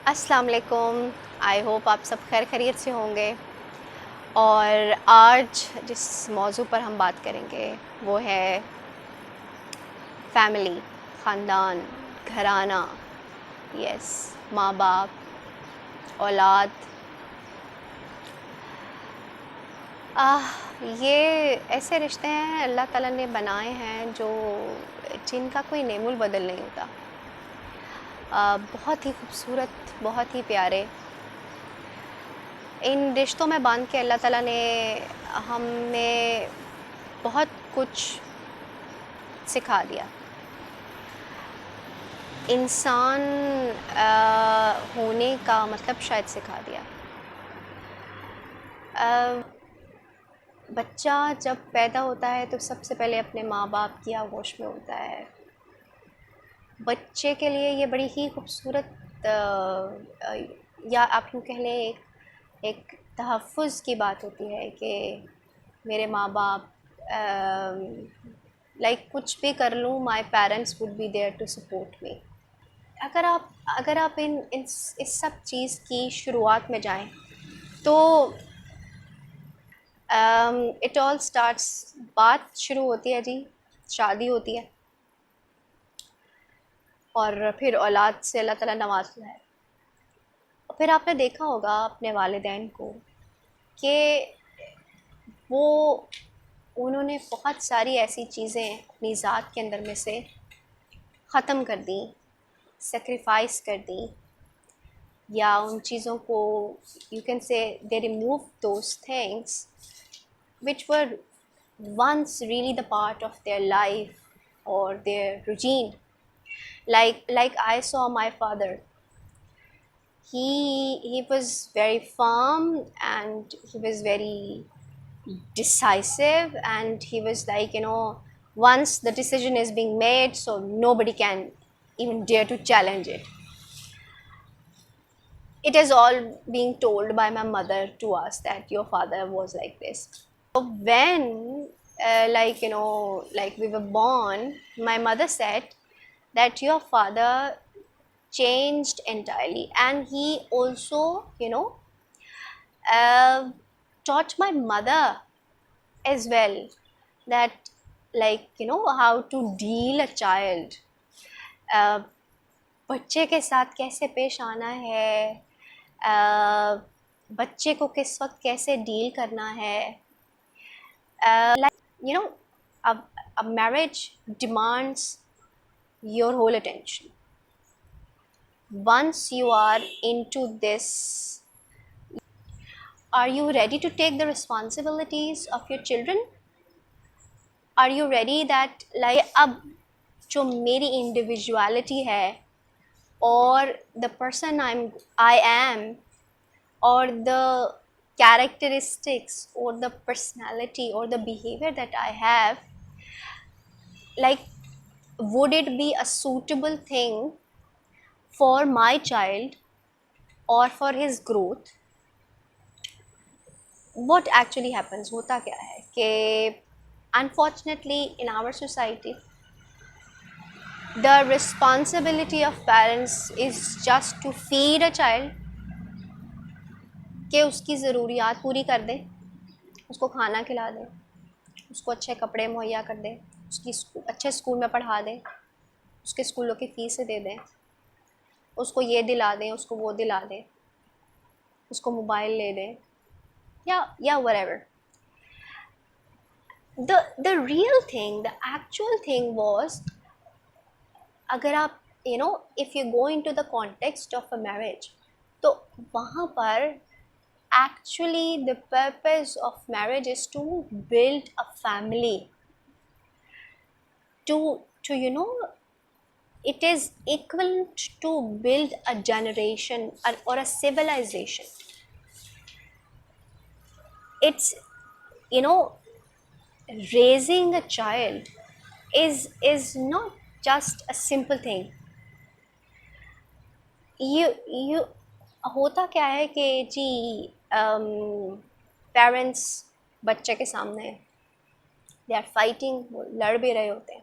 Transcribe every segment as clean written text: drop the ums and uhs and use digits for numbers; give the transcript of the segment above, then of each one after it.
अस्सलाम वालेकुम। I hope आप सब खैर खैरियत से होंगे। और आज जिस मौजू पर हम बात करेंगे वो है फैमिली, ख़ानदान, घराना। यस, माँ बाप, औलाद। ये ऐसे रिश्ते हैं अल्लाह ताला ने बनाए हैं जो जिनका कोई नेमुल बदल नहीं होता। बहुत ही खूबसूरत, बहुत ही प्यारे। इन रिश्तों में बांध के अल्लाह ताला ने हमें बहुत कुछ सिखा दिया। इंसान होने का मतलब शायद सिखा दिया। अ, बच्चा जब पैदा होता है तो सबसे पहले अपने माँ बाप की आगोश में होता है। बच्चे के लिए ये बड़ी ही खूबसूरत अ, या आप यूँ कह लें एक तहफ़्फ़ुज़ की बात होती है कि मेरे माँ बाप लाइक कुछ भी कर लूँ, my parents would be there to support me. अगर आप इन इस सब चीज़ की शुरुआत में जाएं तो इट ऑल स्टार्ट्स। बात शुरू होती है जी, शादी होती है और फिर औलाद से अल्लाह ताला नवाजता है। और फिर आपने देखा होगा अपने वालिदैन को कि वो उन्होंने बहुत सारी ऐसी चीज़ें अपनी ज़ात के अंदर में से ख़त्म कर दी, सेक्रीफाइस कर दी, या उन चीज़ों को you can say they remove those things which were once really the part of their life or their routine. Like I saw my father. He was very firm and he was very decisive, and he was like, once the decision is being made, so nobody can even dare to challenge it. It is all being told by my mother to us that your father was like this. So when like we were born, my mother said that your father changed entirely, and he also uh, taught my mother as well that, how to deal a child, uh, बच्चे के साथ कैसे पेश आना है, बच्चे को किस वक्त कैसे डील करना है। like you know a, a marriage demands your whole attention. Once you are into this, are you ready to take the responsibilities of your children? Are you ready that like अब जो मेरी individuality है और the person I am, or the characteristics or the personality or the behavior that I have, like would it be a suitable thing for my child or for his growth? What actually happens, होता क्या है कि unfortunately in our society the responsibility of parents is just to feed a child, कि उसकी ज़रूरियात पूरी कर दें, उसको खाना खिला दें, उसको अच्छे कपड़े मुहैया कर दें, उसकी अच्छे स्कूल में पढ़ा दें, उसके स्कूलों की फ़ीस दे दें, उसको ये दिला दें, उसको वो दिला दें, उसको मोबाइल ले दें, या whatever. The real thing, the actual thing was, अगर आप if you go into the context of a marriage, तो वहाँ पर actually the purpose of marriage is to build a family, to it is equivalent to build a generation or a civilization. It's raising a child is not just a simple thing. you होता क्या है कि जी parents बच्चे के सामने they are fighting, वो लड़ भी रहे होते हैं,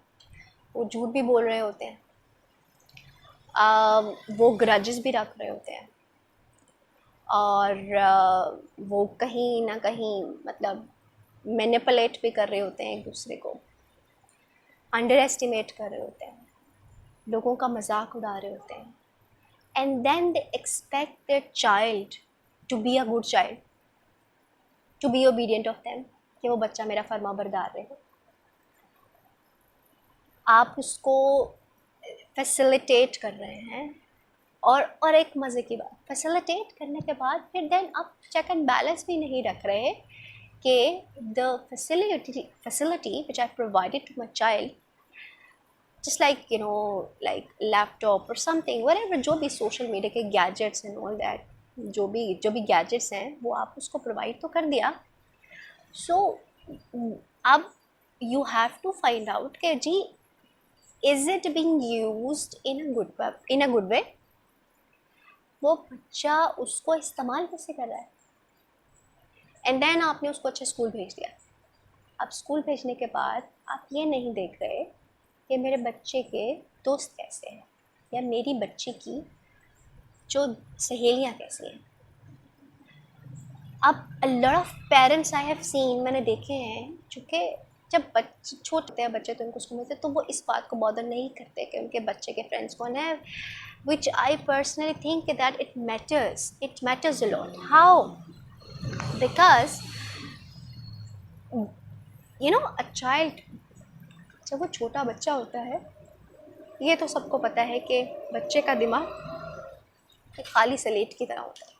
वो झूठ भी बोल रहे होते हैं, वो ग्रजेस भी रख रहे होते हैं, और वो कहीं ना कहीं मतलब मैनिपुलेट भी कर रहे होते हैं एक दूसरे को, अंडर एस्टिमेट कर रहे होते हैं, लोगों का मजाक उड़ा रहे होते हैं, and then they expect their child to be a good child, to be obedient of them, कि वो बच्चा मेरा फर्मा बरदार रहे। आप उसको फैसिलिटेट कर रहे हैं, और एक मज़े की बात, फैसिलिटेट करने के बाद फिर देन आप चेक एंड बैलेंस भी नहीं रख रहे कि the facility which I provided to my child, just like you know like laptop और समथिंग व्हाटएवर, जो भी सोशल मीडिया के गैजेट्स एंड ऑल दैट, जो भी गैजेट्स हैं वो आप उसको प्रोवाइड तो कर दिया। सो अब you have to find out कि जी is it being used in a good way, वो बच्चा उसको इस्तेमाल कैसे कर रहा है, एंड देन आपने उसको अच्छे स्कूल भेज दिया। अब स्कूल भेजने के बाद आप ये नहीं देख रहे कि मेरे बच्चे के दोस्त कैसे हैं, या मेरी बच्ची की जो सहेलियाँ कैसी हैं। अब a lot of parents I have seen, मैंने देखे हैं, चूँकि जब बच्चे छोटे हैं बच्चे तो उनको स्कूल में तो वो इस बात को बॉदर नहीं करते कि उनके बच्चे के फ्रेंड्स कौन है, which I personally think that it matters a lot. How? Because you know a child, जब वो छोटा बच्चा होता है, ये तो सबको पता है कि बच्चे का दिमाग एक खाली स्लेट की तरह होता है,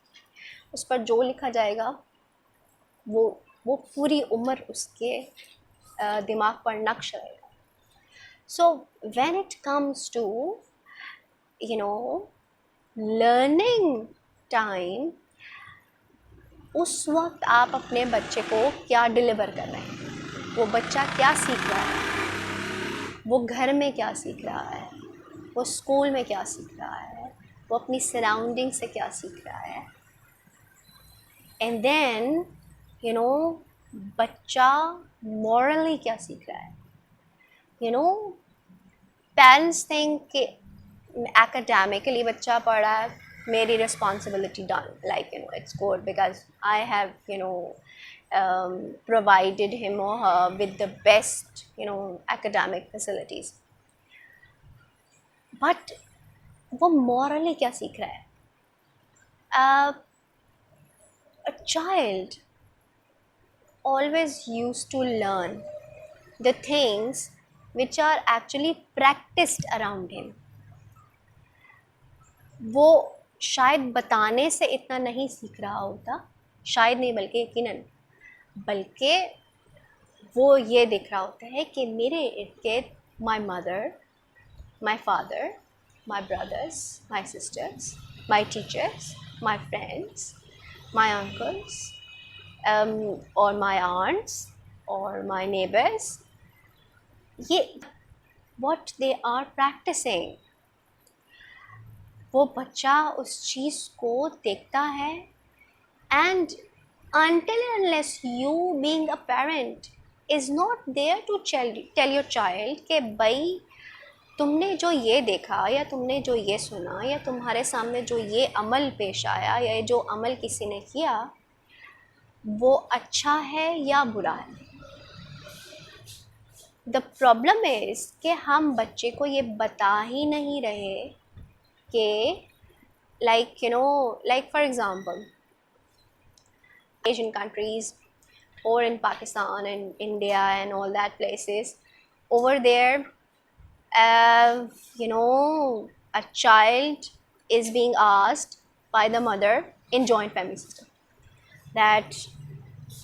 उस पर जो लिखा जाएगा वो पूरी उम्र उसके दिमाग पर नक्श रहेगा। So when it comes to you know learning time, उस वक्त आप अपने बच्चे को क्या डिलीवर कर रहे हैं, वो बच्चा क्या सीख रहा है, वो घर में क्या सीख रहा है, वो स्कूल में क्या सीख रहा है, वो अपनी सराउंडिंग से क्या सीख रहा है, एंड देन बच्चा मॉरली क्या सीख रहा है। पेरेंट्स थिंक कि academically बच्चा पढ़ा है, मेरी responsibility done, like it's good because I have provided him or her with the best academic facilities, but वो morally क्या सीख रहा है। A child always used to learn the things which are actually practiced around him। वो शायद बताने से इतना नहीं सीख रहा होता, शायद नहीं बल्कि यकीनन, बल्कि वो ये देख रहा होता है कि मेरे इर्द गिर्द my mother, my father, my brothers, my sisters, my teachers, my friends, my uncles और माई आंट्स और माई नेबर्स, ये what they are practicing। वो बच्चा उस चीज़ को देखता है, and until and unless you being a parent is not there to tell your child कि भाई तुमने जो ये देखा या तुमने जो ये सुना या तुम्हारे सामने जो ये अमल पेश आया या जो अमल किसी ने किया वो अच्छा है या बुरा है। द प्रॉब्लम इज़ कि हम बच्चे को ये बता ही नहीं रहे कि like for example Asian countries or in Pakistan and India and all that places, over there a child is being asked by the mother in joint family system that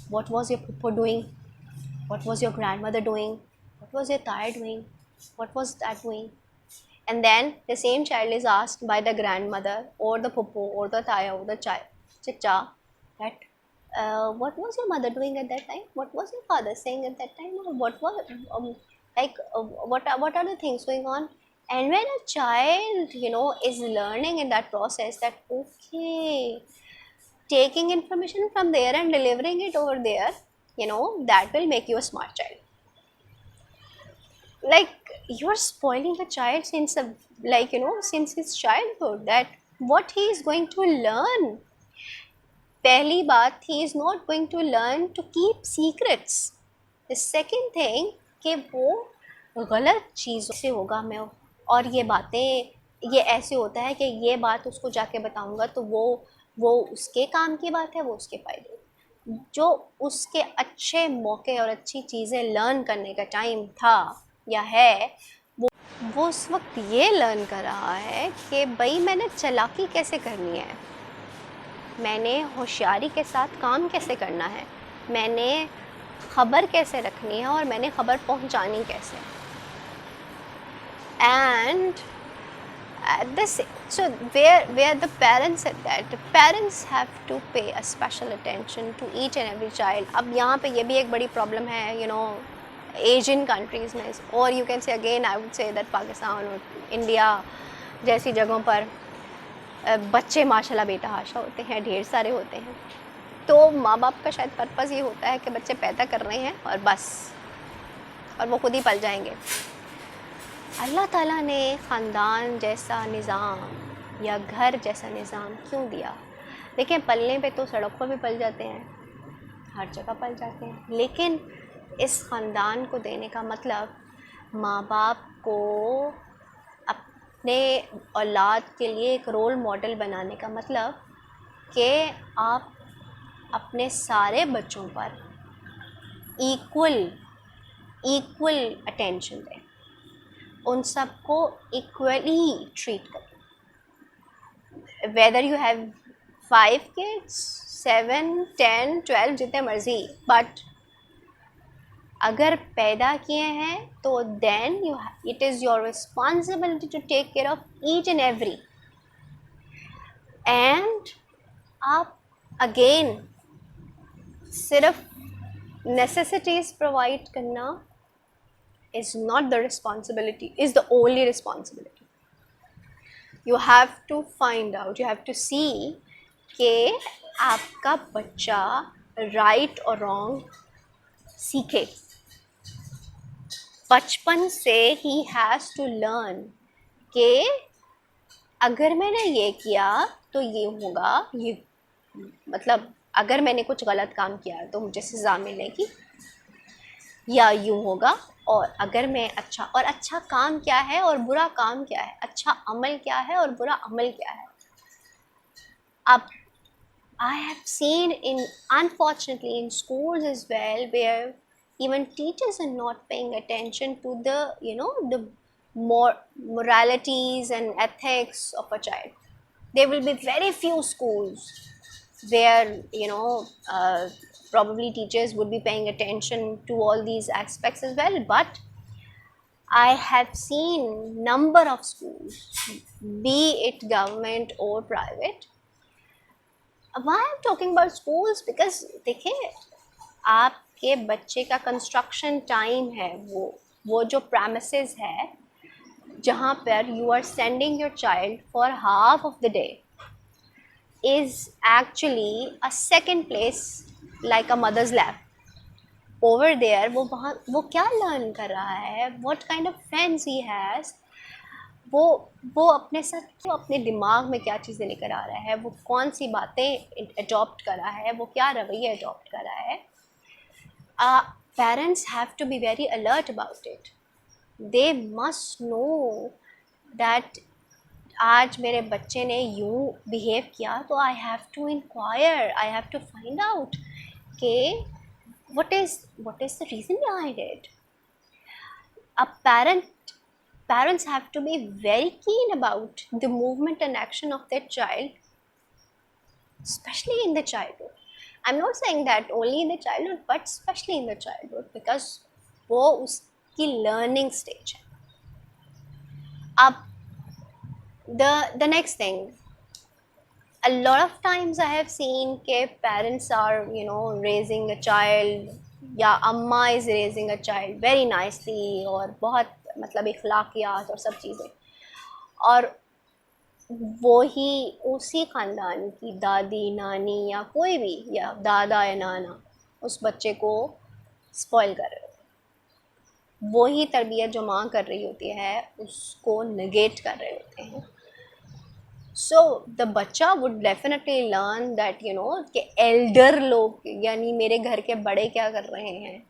what was your papa doing, what was your grandmother doing, what was your taya doing, what was that doing, and then the same child is asked by the grandmother or the puppo or the taya or the chicha that what was your mother doing at that time, what was your father saying at that time, or what was what are the things going on. And when a child is learning in that process that okay, taking information from there and delivering it over there, that will make you a smart child. Like you're spoiling the child since like, you know, since his childhood, that what he is going to learn. पहली बात, he is not going to learn to keep secrets. The second thing कि वो गलत चीज़ों से होगा, मैं और ये बातें, ये ऐसे होता है कि ये बात उसको जाके बताऊंगा तो वो उसके काम की बात है, वो उसके फ़ायदे। जो उसके अच्छे मौके और अच्छी चीज़ें लर्न करने का टाइम था या है, वो उस वक्त ये लर्न कर रहा है कि भाई मैंने चालाकी कैसे करनी है, मैंने होशियारी के साथ काम कैसे करना है, मैंने ख़बर कैसे रखनी है और मैंने ख़बर पहुंचानी कैसे। And at this, so where the parents said that the parents have to pay a special attention to each and every child. अब यहाँ पे ये भी एक बड़ी प्रॉब्लम है, you know, Asian countries में, और you can say again I would say that Pakistan और इंडिया जैसी जगहों पर बच्चे माशाल्लाह बेतहाशा होते हैं, ढेर सारे होते हैं। तो माँ बाप का शायद पर्पज़ ये होता है कि बच्चे पैदा कर रहे हैं और बस, और वो खुद ही पल जाएंगे। अल्लाह ताला ने ख़ानदान जैसा निज़ाम या घर जैसा निज़ाम क्यों दिया? देखिए, पलने पे तो सड़क पर भी पल जाते हैं, हर जगह पल जाते हैं, लेकिन इस ख़ानदान को देने का मतलब माँ बाप को अपने औलाद के लिए एक रोल मॉडल बनाने का मतलब कि आप अपने सारे बच्चों पर इक्वल अटेंशन दें, उन सबको इक्वली ट्रीट करें। वेदर यू हैव 5 kids, 7, 10, 12, जितने मर्जी, बट अगर पैदा किए हैं तो then it is your responsibility to take care of each and every. And आप अगेन सिर्फ नेसेसिटीज़ प्रोवाइड करना is not the responsibility, is the only responsibility. You have to find out, you have to see कि आपका बच्चा right और wrong सीखे। बचपन से he has to learn कि अगर मैंने ये किया तो ये होगा, ये मतलब अगर मैंने कुछ गलत काम किया तो मुझे सज़ा मिलेगी, या यूँ होगा, और अगर मैं अच्छा काम क्या है और बुरा काम क्या है, अच्छा अमल क्या है और बुरा अमल क्या है। अब I have seen unfortunately in schools as well, where even teachers are not paying attention to the, you know, the moralities and ethics of a child. There will be very few schools where, you know, probably teachers would be paying attention to all these aspects as well, but I have seen number of schools, be it government or private. Why I'm talking about schools? Because देखिए, आपके बच्चे का construction time है, वो जो premises है जहाँ पर you are sending your child for half of the day is actually a second place like a mother's lab. Over there वो क्या learn कर रहा है, what kind of friends he has, वो अपने साथ क्यों, अपने दिमाग में क्या चीज़ें लेकर आ रहा है, वो कौन सी बातें अडॉप्ट कर रहा है, वो क्या रवैये अडॉप्ट कर रहा है। Parents have to be very alert about it. They must know that आज मेरे बच्चे ने यूँ बिहेव किया तो I have to inquire, I have to find out कि what is the reason behind it. Parents have to be very keen about the movement and action of their child, especially in the childhood. I'm not saying that only in the childhood, but especially in the childhood, because वो उसकी learning stage है। अब the next thing, a lot of times I have seen कि parents are, you know, raising a child, या अम्मा is raising a child very nicely और बहुत मतलब इखलाकियात और सब चीज़ें, और वो ही उसी ख़ानदान की दादी नानी या कोई भी, या दादा या नाना उस बच्चे को स्पॉइल कर रहे होते। वही तरबियत जो माँ कर रही होती है उसको नेगेट कर रहे होते हैं. सो द बच्चा वुड डेफिनेटली लर्न दैट कि एल्डर लोग यानी मेरे घर के बड़े क्या कर रहे हैं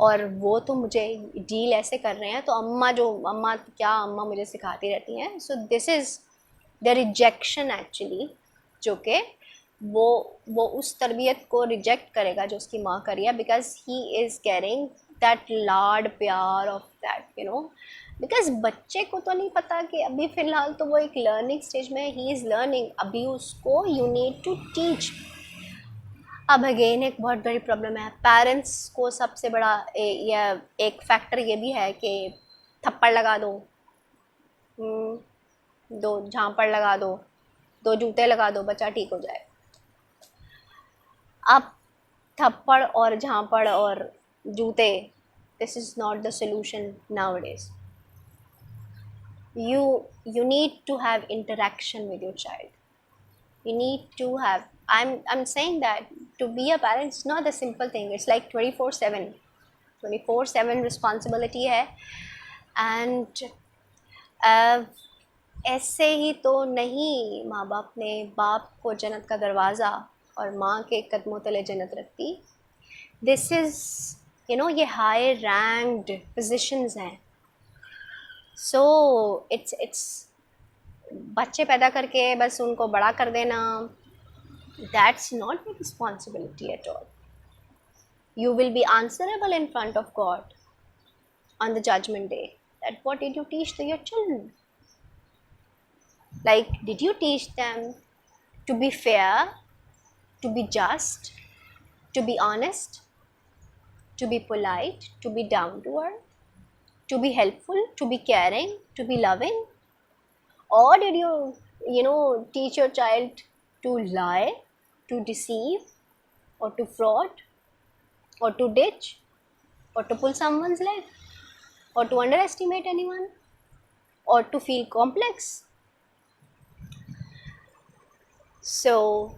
और वो तो मुझे डील ऐसे कर रहे हैं, तो अम्मा मुझे सिखाती रहती हैं. So this is the rejection actually, जो कि वो उस तरबियत को रिजेक्ट करेगा जो उसकी माँ करी है, because he is carrying that लाड प्यार ऑफ दैट बिकॉज बच्चे को तो नहीं पता कि अभी फ़िलहाल तो वो एक लर्निंग स्टेज में, ही इज़ लर्निंग. अभी उसको यू नीड टू टीच. अब अगेन एक बहुत बड़ी प्रॉब्लम है पेरेंट्स को. सबसे बड़ा या एक फैक्टर ये भी है कि थप्पड़ लगा दो, दो झांपड़ लगा दो, दो जूते लगा दो, बच्चा ठीक हो जाए. अब थप्पड़ और झांपड़ और जूते, this is not the solution nowadays. You need to have interaction with your child. You need to have, I'm saying that to be a parent is not a simple thing. It's like 24/7 responsibility है. And ऐसे ही तो नहीं माँ बाप ने बाप को जन्नत का दरवाज़ा और माँ के कदमों तले जन्नत रखती. दिस इज़ ये हाई रैंक्ड पोजीशंस हैं. सो इट्स बच्चे पैदा करके बस उनको बड़ा कर देना, that's not the responsibility at all. You will be answerable in front of God on the judgment day, that what did you teach to your children? Like, did you teach them to be fair, to be just, to be honest, to be polite, to be down to earth, to be helpful, to be caring, to be loving? Or did you teach your child to lie, to deceive, or to fraud, or to ditch, or to pull someone's leg, or to underestimate anyone, or to feel complex? So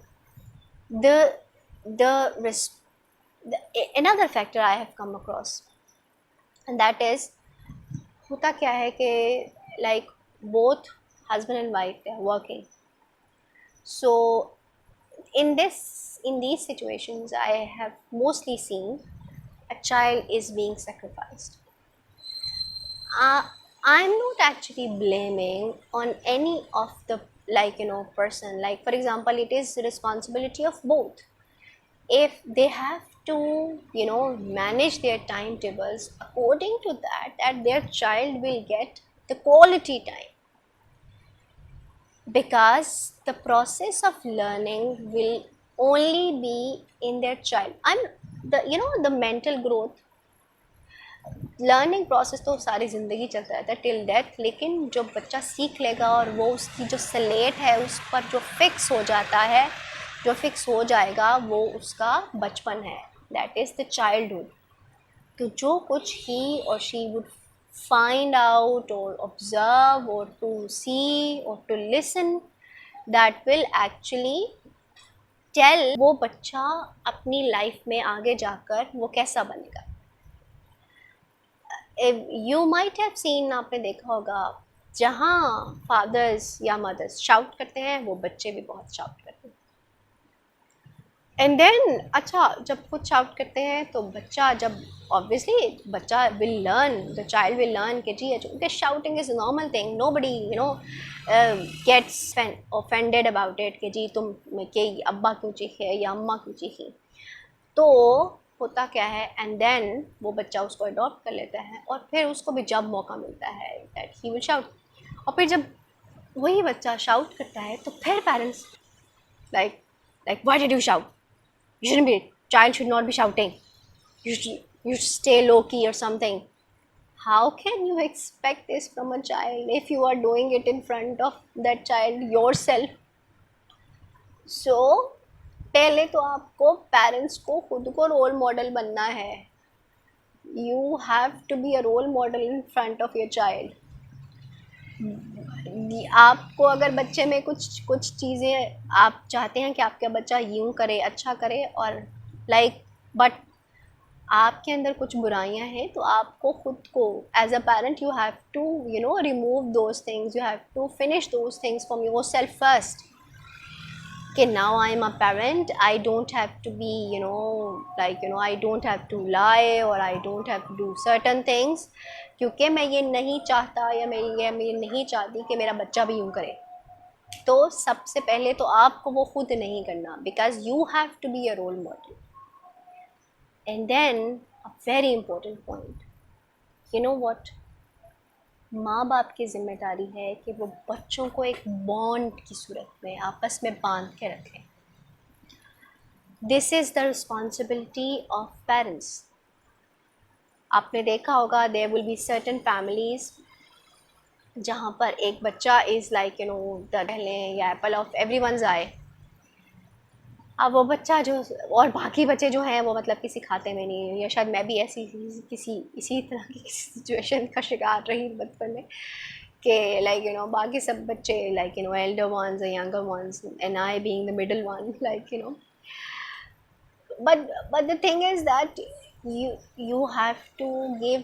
another factor I have come across, and that is, होता क्या है कि like both husband and wife, they are working. So in these situations I have mostly seen a child is being sacrificed. I'm not actually blaming on any of the person. Like, for example, it is the responsibility of both. If they have to manage their timetables according to that their child will get the quality time, because the process of learning will only be in their child. The mental growth, learning process तो सारी ज़िंदगी चलता रहता है till death, लेकिन जो बच्चा सीख लेगा और वो उसकी जो स्लेट है उस पर जो फिक्स हो जाता है, जो फिक्स हो जाएगा, वो उसका बचपन है, दैट इज़ द चाइल्डहुड. तो जो कुछ ही और शी वुड फाइंड आउट और ऑब्जर्व और टू सी और to listen, that will actually tell वो बच्चा अपनी लाइफ में आगे जाकर वो कैसा बनेगा. यू माइट हैव सीन, आपने देखा होगा, जहाँ फादर्स या मदर्स शाउट करते हैं वो बच्चे भी बहुत शाउट करते हैं. एंड देन अच्छा, जब कुछ शाउट करते हैं तो बच्चा, जब ऑब्वियसली बच्चा will learn, the child will learn कि जी अच्छा, shouting is normal thing, nobody gets offended about it कि जी तुम के अब्बा क्यों चीखे या अम्मा क्यों चीखी. तो होता क्या है, एंड देन वो बच्चा उसको अडॉप्ट कर लेता है और फिर उसको भी जब मौका मिलता है दैट ही विल शाउट. और फिर जब वही बच्चा शाउट करता है तो फिर parents like why did you shout, you shouldn't be, child should not be shouting, you stay low key or something. How can you expect this from a child if you are doing it in front of that child yourself? So पहले तो आपको parents को खुद को role model बनना है. You have to be a role model in front of your child. आपको अगर बच्चे में कुछ चीज़ें आप चाहते हैं कि आपका बच्चा यूँ करे, अच्छा करे, और बट आपके अंदर कुछ बुराइयां हैं तो आपको खुद को as a parent you have to remove those things, you have to finish those things from yourself first. कि now I am a parent, I don't have to be, I don't have to lie or I don't have to do certain things, क्योंकि मैं ये नहीं चाहता या मैं ये नहीं चाहती कि मेरा बच्चा भी यूँ करे. तो सबसे पहले तो आपको वो खुद नहीं करना, because you have to be a role model. And then a very important point, you know what, माँ बाप की जिम्मेदारी है कि वो बच्चों को एक बॉन्ड की सूरत में आपस में बांध के रखें. This is the responsibility of parents. आपने देखा होगा there will be certain families जहाँ पर एक बच्चा इज़ लाइक द या एप्पल ऑफ एवरीवन's आई. अब वो बच्चा जो और बाकी बच्चे जो हैं वो मतलब किसी खाते में नहीं है, या शायद मैं भी ऐसी किसी इसी तरह की सिचुएशन का शिकार रही बचपन में कि बाकी सब बच्चे एल्डर वंस या younger once and I being the middle one but the thing is that you have to give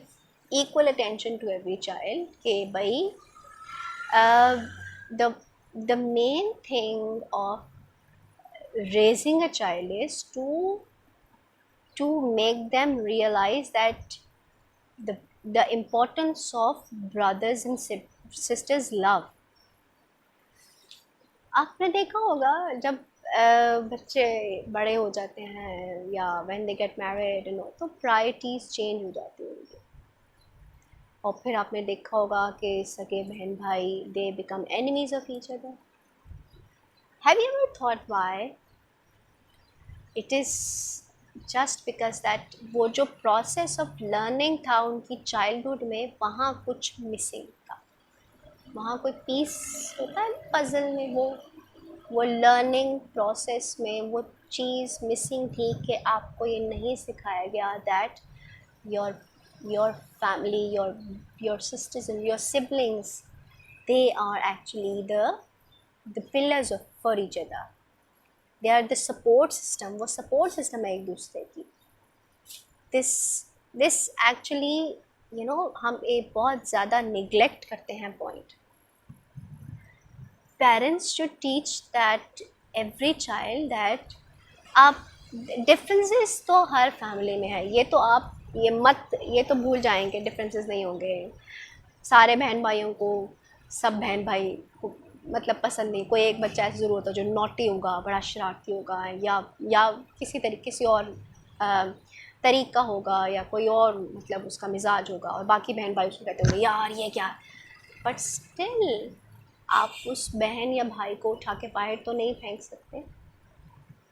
equal attention to every child. कि भाई the the main thing of raising a child is to make them realize that the importance of brothers and sisters love. आपने देखा होगा जब बच्चे बड़े हो जाते हैं या व्हेन दे गेट मैरिड तो प्रायोरिटीज़ चेंज हो जाती हैं उनकी. और फिर आपने देखा होगा कि सगे बहन भाई they become enemies of each other. Have you ever thought why? It is just because that वो जो प्रोसेस ऑफ लर्निंग था उनकी चाइल्डहुड में, वहाँ कुछ मिसिंग था. वहाँ कोई पीस होता है पजल में, वो लर्निंग प्रोसेस में वो चीज़ मिसिंग थी कि आपको ये नहीं सिखाया गया that your family, your sisters and your siblings, they are actually the pillars of for each other. They are the support system. वो सपोर्ट सिस्टम है एक दूसरे की. दिस एक्चुअली हम एक बहुत ज़्यादा निगलेक्ट करते हैं point. parents should teach that every child that आप differences तो हर फैमिली में है, ये तो आप ये तो भूल जाएंगे differences नहीं होंगे. सारे बहन भाइयों को सब बहन भाई को मतलब पसंद नहीं. कोई एक बच्चा ऐसा ज़रूर होता है जो नॉटी होगा, बड़ा शरारती होगा, या किसी और तरीका होगा, या कोई और मतलब उसका मिजाज होगा, और बाकी बहन भाई उसको कहते होंगे यार ये क्या. बट स्टिल आप उस बहन या भाई को उठा के बाहर तो नहीं फेंक सकते.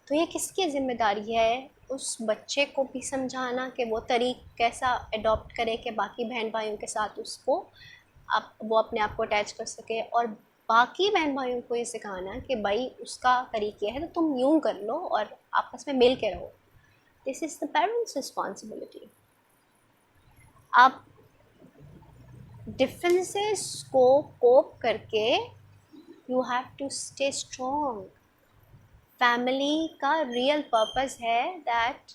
तो ये किसकी ज़िम्मेदारी है? उस बच्चे को भी समझाना कि वो तरीक़ कैसा अडॉप्ट करे कि बाकी बहन भाइयों के साथ उसको वो अपने आप को अटैच कर सके, और बाकी बहन भाइयों को ये सिखाना कि भाई उसका तरीक़ा है तो तुम यूँ कर लो और आपस में मिल के रहो. This is the parents responsibility. आप डिफरेंसेस को कोप करके you have to stay strong. Family का रियल पर्पस है that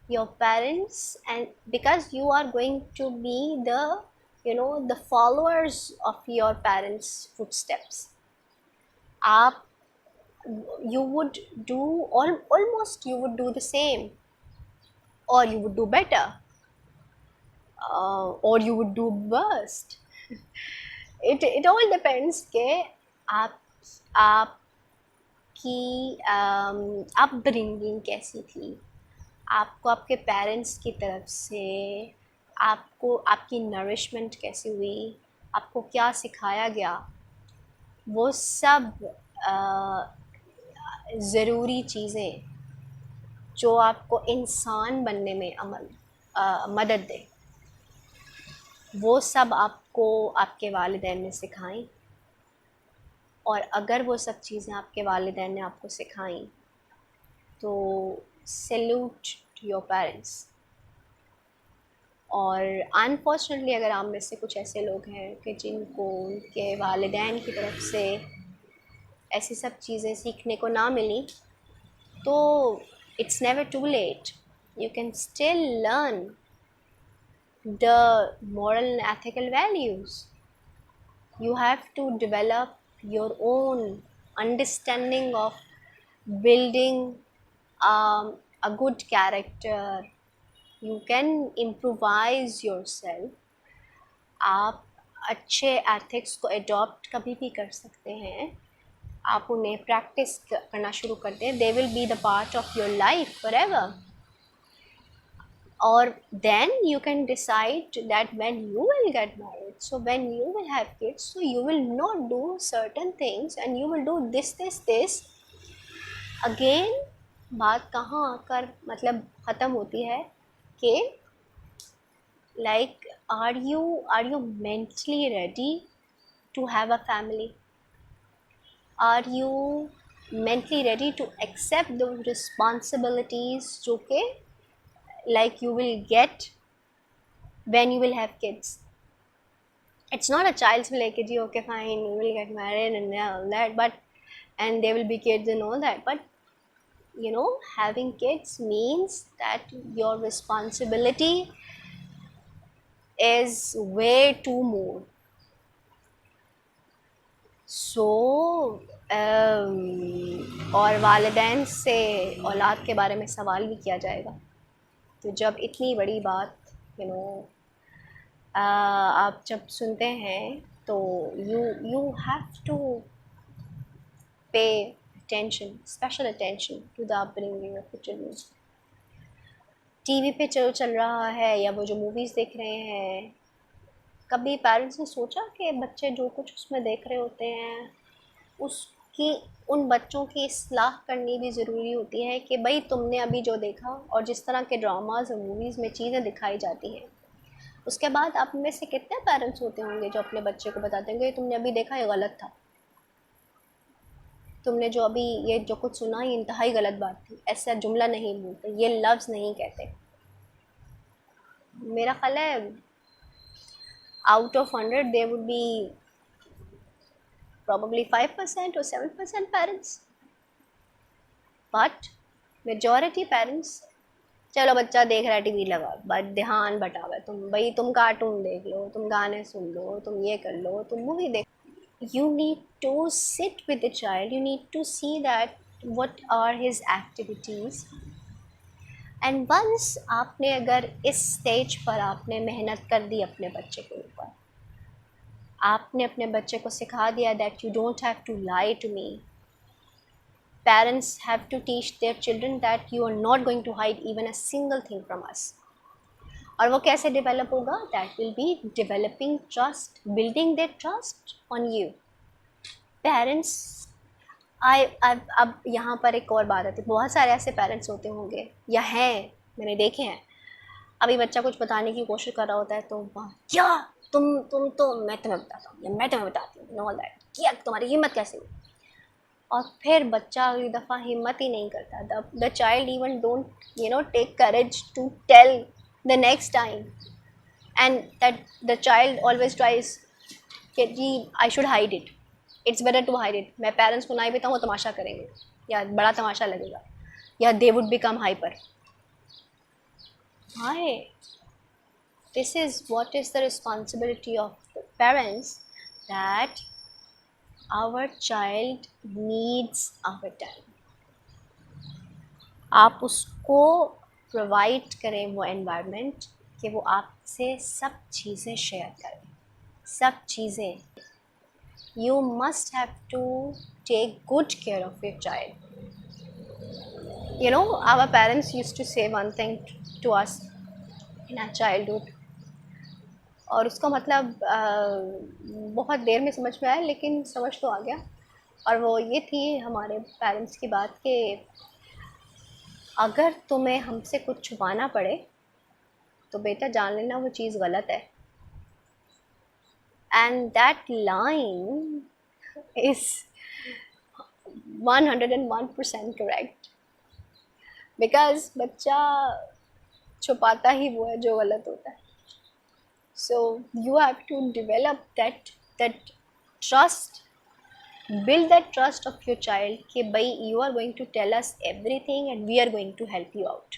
your parents, and because you are going to be the followers of your parents footsteps. आप you would do almost you would do the same, or you would do better, or you would do worst. it all depends के आपकी upbringing कैसी थी, आपको आपके parents की तरफ से आपको आपकी नरिशमेंट कैसी हुई, आपको क्या सिखाया गया. वो सब ज़रूरी चीज़ें जो आपको इंसान बनने में मदद दे, वो सब आपको आपके वालिदैन ने सिखाई. और अगर वो सब चीज़ें आपके वालिदैन ने आपको सिखाई तो सैल्यूट टू योर पेरेंट्स. और अनफॉर्चुनेटली अगर आप में से कुछ ऐसे लोग हैं कि जिनको उनके वालिदैन की तरफ से ऐसी सब चीज़ें सीखने को ना मिली, तो it's never too late. you can still learn the moral and ethical values. You have to develop your own understanding of building a good character. You can improvise yourself. आप अच्छे एथिक्स को अडॉप्ट कभी भी कर सकते हैं. आप उन्हें प्रैक्टिस करना शुरू कर दें. They will be the part of your life forever. Or then you can decide that when you will get married, so when you will have kids, so you will not do certain things and you will do this again. बात कहाँ आकर मतलब ख़त्म होती है कि like are you mentally ready to have a family? Are you mentally ready to accept the responsibilities जो कि like you will get when you will have kids? It's not a child's play कि जी okay fine you will get married and all that, but and there will be kids and all that, but you know, having kids means that your responsibility is way too more. So और वालिदैन से औलाद के बारे में सवाल भी किया जाएगा. तो जब इतनी बड़ी बात यू नो आप जब सुनते हैं तो you have to pay attention, special attention to the upbringing of the children. TV पे चल रहा है या वो जो मूवीज़ देख रहे हैं, कभी पेरेंट्स ने सोचा कि बच्चे जो कुछ उसमें देख रहे होते हैं उसकी उन बच्चों की इस्लाह करनी भी ज़रूरी होती है कि भाई तुमने अभी जो देखा और जिस तरह के ड्रामाज और मूवीज़ में चीज़ें दिखाई जाती हैं, उसके बाद आप में से कितने पेरेंट्स होते होंगे जो अपने बच्चे को बताते होंगे तुमने अभी देखा ये गलत था, तुमने जो अभी ये जो कुछ सुना ये इंतहाई गलत बात थी, ऐसा जुमला नहीं बोलते, ये लफ्ज़ नहीं कहते. मेरा ख्याल है out of 100 there would be probably 5% or 7% parents, but majority parents चलो बच्चा देख रहा है टीवी लगा बट ध्यान बटावे तुम भाई, तुम कार्टून देख लो, तुम गाने सुन लो, तुम ये कर लो, तुम मूवी देख. You need to sit with the child, you need to see that what are his activities, and once आपने अगर इस स्टेज पर आपने मेहनत कर दी अपने बच्चे के ऊपर, आपने अपने बच्चे को सिखा दिया that you don't have to lie to me. Parents have to teach their children that you are not going to hide even a single thing from us. और वो कैसे डेवलप होगा? That will be developing trust, building their trust on you. Parents, अब यहाँ पर एक और बात आती है. बहुत सारे ऐसे पेरेंट्स होते होंगे या हैं, मैंने देखे हैं, अभी बच्चा कुछ बताने की कोशिश कर रहा होता है तो क्या तुम तो मैं तुम्हें बताता हूँ या मैं तुम्हें बताती हूँ, नो दैट, क्या तुम्हारी हिम्मत कैसे हुई? और फिर बच्चा अगली दफ़ा हिम्मत ही नहीं करता. The child even don't take courage to tell the next time, and that the child always tries कि जी I should hide it, it's better to hide it. मैं पेरेंट्स को नहीं बताऊँ वो तमाशा करेंगे या बड़ा तमाशा लगेगा या they would become hyper. Hi, this is what is the responsibility of the parents, that our child needs our time. आप उसको प्रोवाइड करें वो एनवायरनमेंट कि वो आपसे सब चीज़ें शेयर करें, सब चीज़ें. You must have to take good care of your child. You know, our parents used to say one thing to us in our childhood, और उसका मतलब बहुत देर में समझ में आया, लेकिन समझ तो आ गया. और वो ये थी हमारे पेरेंट्स की बात कि अगर तुम्हें हमसे कुछ छुपाना पड़े तो बेटा जान लेना वो चीज़ गलत है. And that line is 101% correct, because बच्चा छुपाता ही वो है जो गलत होता है. So you have to develop that trust, build that trust of your child कि भाई you are going to tell us everything and we are going to help you out.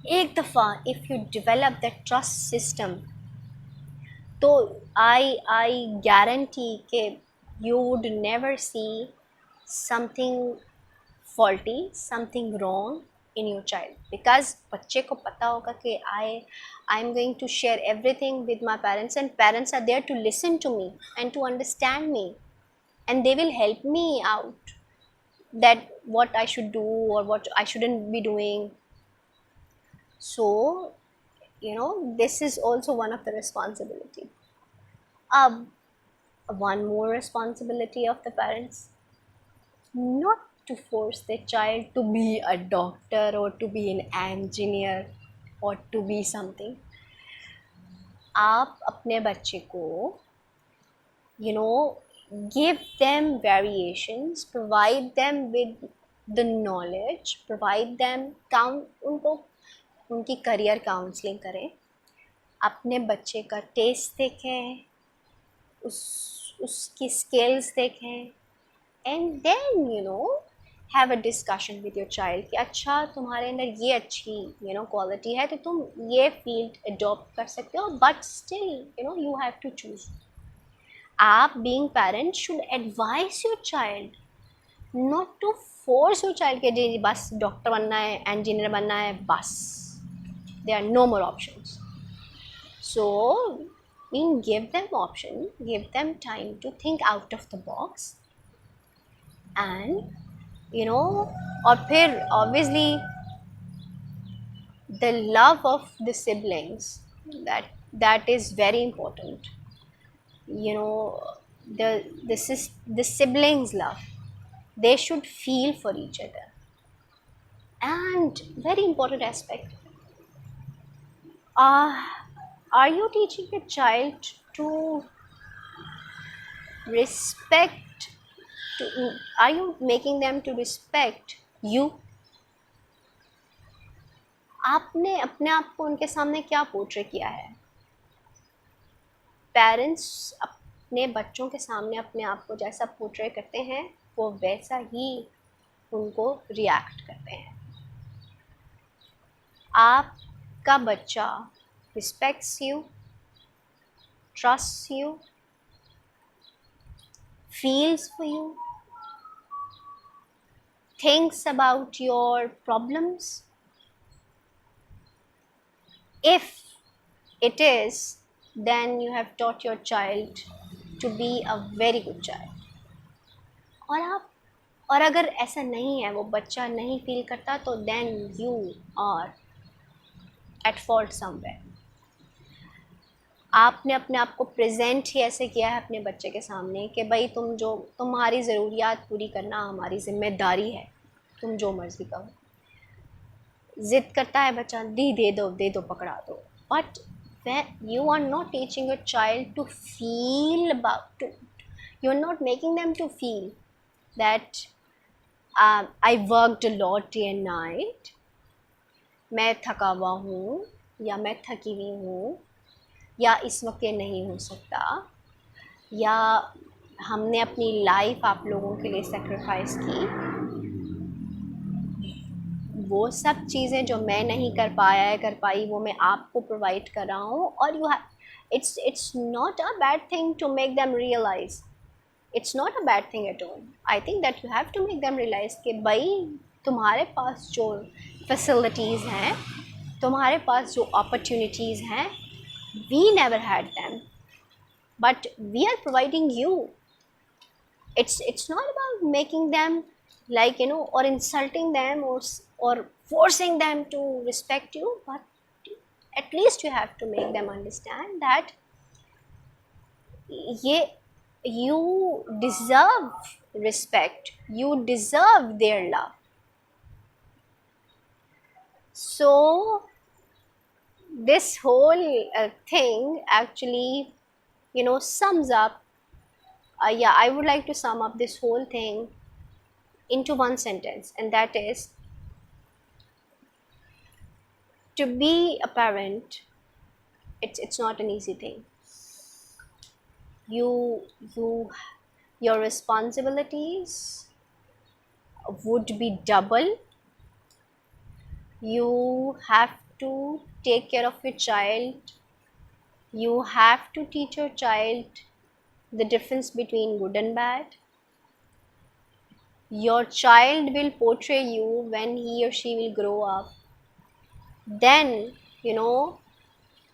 एक दफ़ा if you develop that trust system, तो I guarantee कि you would never see something faulty, something wrong in your child, because बच्चे को पता होगा कि I'm going to share everything with my parents, and parents are there to listen to me and to understand me, and they will help me out that what I should do or what I shouldn't be doing. So this is also one of the responsibility. um one more responsibility of the parents, not to force their child to be a doctor or to be an engineer or to be something. आप अपने बच्चे को give them variations, provide them with the knowledge, provide them उनको उनकी career counselling करें, अपने बच्चे का टेस्ट देखें, उसकी स्किल्स देखें, and then have a discussion with your child कि अच्छा तुम्हारे अंदर ये अच्छी क्वालिटी है तो तुम ये फील्ड अडॉप्ट कर सकते हो, but still you have to choose. आप being parent should advice your child, not to force your child कि जी बस डॉक्टर बनना है, इंजीनियर बनना है, बस. There are no more options. So give them option, give them time to think out of the box, and और फिर obviously the love of the siblings, that is very important. The siblings love, they should feel for each other. And very important aspect, are you teaching your child to respect, are you making them to respect you? आपने अपने आप को उनके सामने क्या portray किया है? Parents अपने बच्चों के सामने अपने आप को जैसा पोर्ट्रे करते हैं वो वैसा ही उनको रिएक्ट करते हैं. आपका बच्चा respects you, trusts you, feels for you, thinks about your problems. If it is, then you have taught your child to be a very good child. और अगर ऐसा नहीं है, वो बच्चा नहीं फील करता, तो then you are at fault somewhere. आपने अपने आप को प्रेजेंट ही ऐसे किया है अपने बच्चे के सामने कि भाई तुम्हारी ज़रूरियात पूरी करना हमारी ज़िम्मेदारी है, तुम जो मर्ज़ी करो. ज़िद करता है बच्चा, दे दो पकड़ा दो, but you are not teaching your child to feel you're not making them to feel that I worked a lot day and night, मैं थका हुआ हूँ या मैं थकी हुई हूँ या इस वक्त ये नहीं हो सकता, या हमने अपनी लाइफ आप लोगों के लिए सेक्रीफाइस की. वो सब चीज़ें जो मैं नहीं कर पाई वो मैं आपको प्रोवाइड कर रहा हूँ. और it's not a bad thing to make them realize. It's not a bad thing at all. I think that you have to make them realize कि भाई तुम्हारे पास जो फैसिलिटीज़ हैं, तुम्हारे पास जो अपॉर्चुनिटीज़ हैं, we never had them, but we are providing you. It's not about making them like or insulting them or forcing them to respect you, but at least you have to make them understand that you deserve respect, you deserve their love. So this whole thing actually sums up, I would like to sum up this whole thing into one sentence, and that is, to be a parent, it's not an easy thing. Your responsibilities would be double. You have to take care of your child. You have to teach your child the difference between good and bad. Your child will portray you when he or she will grow up. Then, you know,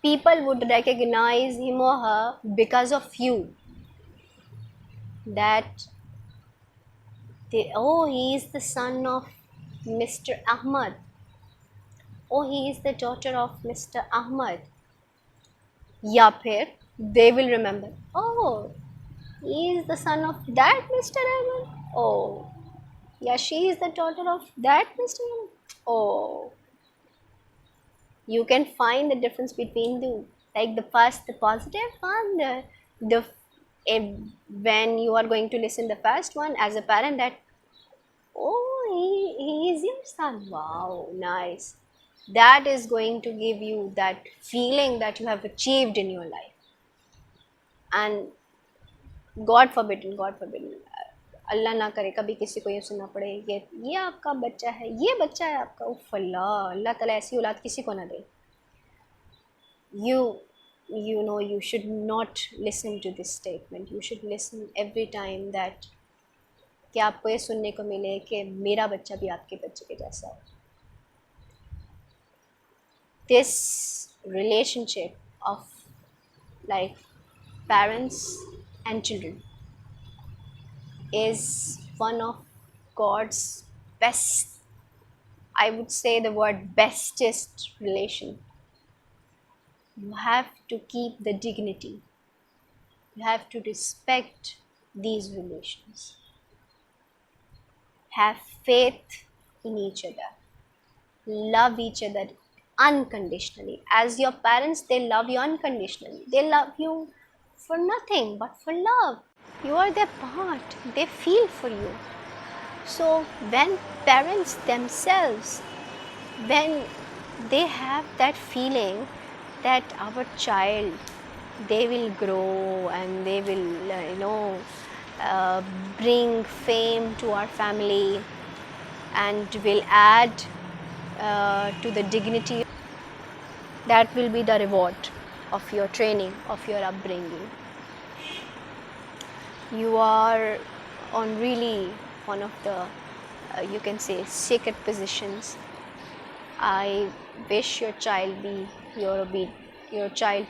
people would recognize him or her because of you. That oh, he is the son of Mr. Ahmad. Oh, he is the daughter of Mr. Ahmad. या फिर they will remember, oh, he is the son of that Mr. Ahmad. Oh, yeah, she is the daughter of that Mr. Ahmad. Oh, you can find the difference between the, like, the first, the positive one, the if, when you are going to listen the first one as a parent, that oh, he is your son, wow, nice, that is going to give you that feeling that you have achieved in your life. And God forbid, अल्लाह ना करे कभी किसी को ये सुनना पड़े, ये आपका बच्चा है, ये बच्चा है आपका, उफ अल्लाह, अल्लाह ताला ऐसी औलाद किसी को ना दे. You know, you should not listen to this statement. You should listen every time that कि आपको ये सुनने को मिले कि मेरा बच्चा भी आपके बच्चे के जैसा हो. This relationship of, like, parents and children is one of God's best, I would say the word bestest relation. You have to keep the dignity. You have to respect these relations. Have faith in each other. Love each other unconditionally. As your parents, they love you unconditionally. They love you for nothing but for love. You are their part. They feel for you. So when parents themselves, when they have that feeling that our child, they will grow and they will bring fame to our family and will add to the dignity, that will be the reward of your training, of your upbringing. You are on really one of the you can say sacred positions. I wish your child to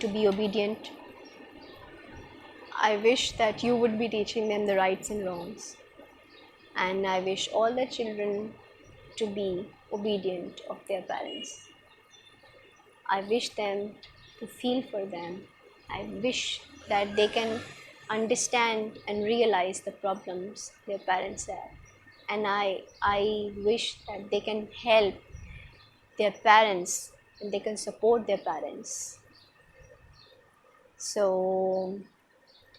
be obedient. I wish that you would be teaching them the rights and wrongs, and I wish all the children to be obedient of their parents. I wish them to feel for them. I wish that they can understand and realize the problems their parents have, and I wish that they can help their parents and they can support their parents. So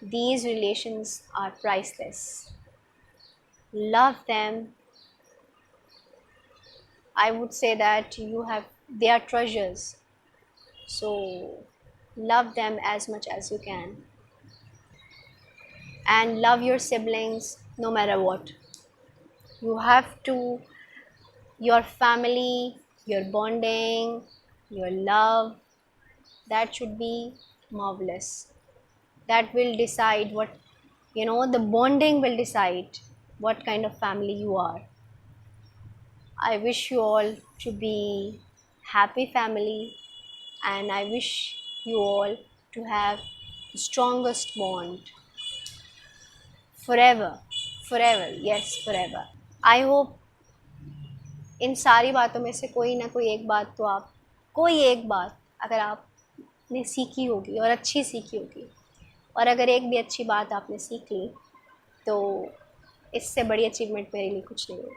these relations are priceless. Love them. I would say that they are treasures. So love them as much as you can. And love your siblings no matter what. You have to, your family, your bonding, your love, that should be marvelous. That will decide what, the bonding will decide what kind of family you are. I wish you all to be happy family, and I wish you all to have the strongest bond forever, yes, forever. I hope इन सारी बातों में से कोई ना कोई एक बात अगर आपने सीखी होगी और अच्छी सीखी होगी, और अगर एक भी अच्छी बात आपने सीख ली तो इससे बड़ी अचीवमेंट मेरे लिए कुछ नहीं होगी.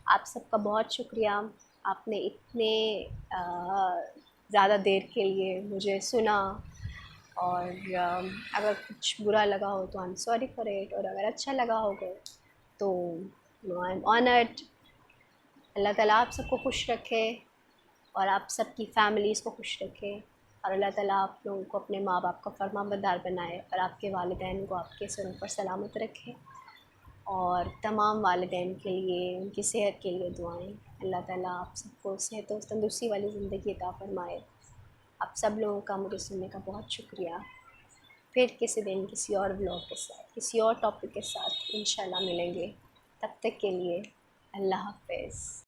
आप सबका बहुत शुक्रिया. आपने इतने ज़्यादा देर के लिए मुझे सुना, और अगर कुछ बुरा लगा हो तो I am sorry for it, और अगर अच्छा लगा होगा तो आई एम ऑनर्ड. अल्लाह ताला आप सबको खुश रखे और आप सबकी फैमिलीज़ को खुश रखे, और अल्लाह ताला आप लोगों को अपने माँ बाप का फरमाबरदार बनाए और आपके वालिदैन को आपके सिरों पर सलामत रखे. और तमाम वालिदैन के लिए उनकी सेहत के लिए दुआएं। अल्लाह ताला आप सबको सेहत और तंदुरुस्ती वाली ज़िंदगी अता फ़रमाए। आप सब लोगों का मुझे सुनने का बहुत शुक्रिया। फिर किसी दिन किसी और ब्लॉग के साथ, किसी और टॉपिक के साथ इंशाल्लाह मिलेंगे। तब तक के लिए अल्लाह हाफ़िज़।